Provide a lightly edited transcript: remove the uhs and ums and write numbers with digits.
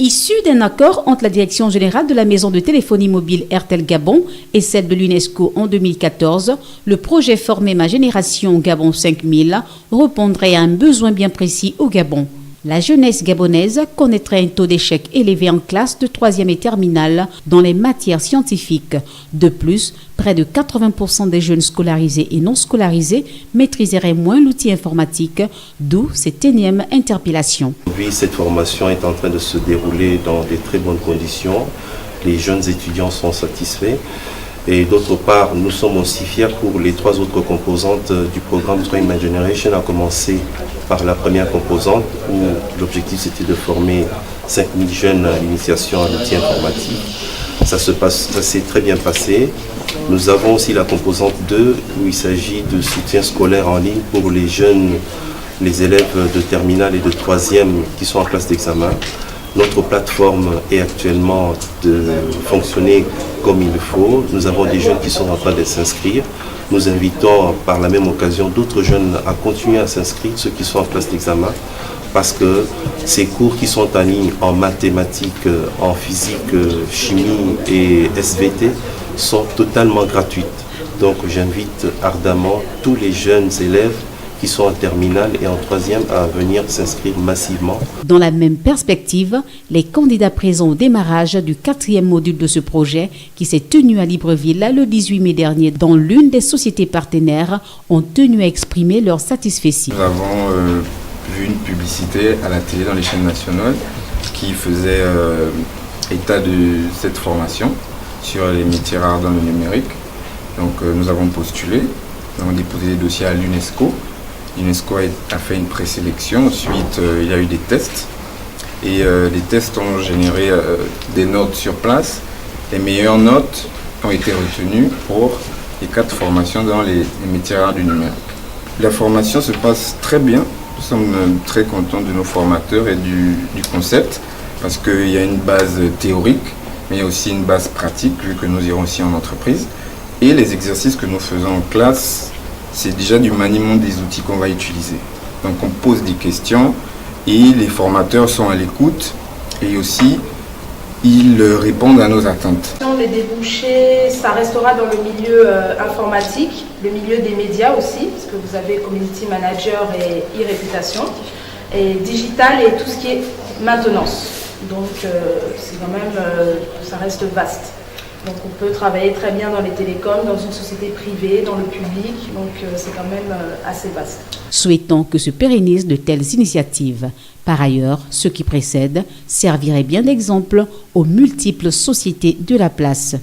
Issu d'un accord entre la Direction générale de la maison de téléphonie mobile Airtel Gabon et celle de l'UNESCO en 2014, le projet Former ma génération Gabon 5000 répondrait à un besoin bien précis au Gabon. La jeunesse gabonaise connaîtrait un taux d'échec élevé en classe de 3e et terminale dans les matières scientifiques. De plus, près de 80% des jeunes scolarisés et non scolarisés maîtriseraient moins l'outil informatique, d'où cette énième interpellation. Aujourd'hui, cette formation est en train de se dérouler dans de très bonnes conditions. Les jeunes étudiants sont satisfaits. Et d'autre part, nous sommes aussi fiers pour les 3 autres composantes du programme Train My Generation, à commencer par la première composante où l'objectif c'était de former 5000 jeunes à l'initiation à l'outil informatique. Ça s'est très bien passé. Nous avons aussi la composante 2 où il s'agit de soutien scolaire en ligne pour les jeunes, les élèves de terminale et de 3e qui sont en classe d'examen. Notre plateforme est actuellement de fonctionner comme il le faut. Nous avons des jeunes qui sont en train de s'inscrire. Nous invitons par la même occasion d'autres jeunes à continuer à s'inscrire, ceux qui sont en classe d'examen, parce que ces cours qui sont en ligne en mathématiques, en physique, chimie et SVT sont totalement gratuits. Donc j'invite ardemment tous les jeunes élèves qui sont en terminale et en 3e à venir s'inscrire massivement. Dans la même perspective, les candidats présents au démarrage du 4e module de ce projet qui s'est tenu à Libreville le 18 mai dernier dans l'une des sociétés partenaires ont tenu à exprimer leur satisfaction. Nous avons vu une publicité à la télé dans les chaînes nationales qui faisait état de cette formation sur les métiers rares dans le numérique. Donc nous avons postulé, nous avons déposé des dossiers à l'UNESCO. L'UNESCO a fait une présélection, ensuite il y a eu des tests et les tests ont généré des notes sur place. Les meilleures notes ont été retenues pour les 4 formations dans les métiers rares du numérique. La formation se passe très bien, nous sommes très contents de nos formateurs et du concept parce qu'il y a une base théorique mais il y a aussi une base pratique vu que nous irons aussi en entreprise et les exercices que nous faisons en classe, c'est déjà du maniement des outils qu'on va utiliser. Donc on pose des questions et les formateurs sont à l'écoute et aussi ils répondent à nos attentes. Les débouchés, ça restera dans le milieu informatique, le milieu des médias aussi, parce que vous avez community manager et e-réputation, et digital et tout ce qui est maintenance. Donc c'est quand même, ça reste vaste. Donc on peut travailler très bien dans les télécoms, dans une société privée, dans le public, donc c'est quand même assez vaste. Souhaitons que se pérennisent de telles initiatives. Par ailleurs, ce qui précède servirait bien d'exemple aux multiples sociétés de la place.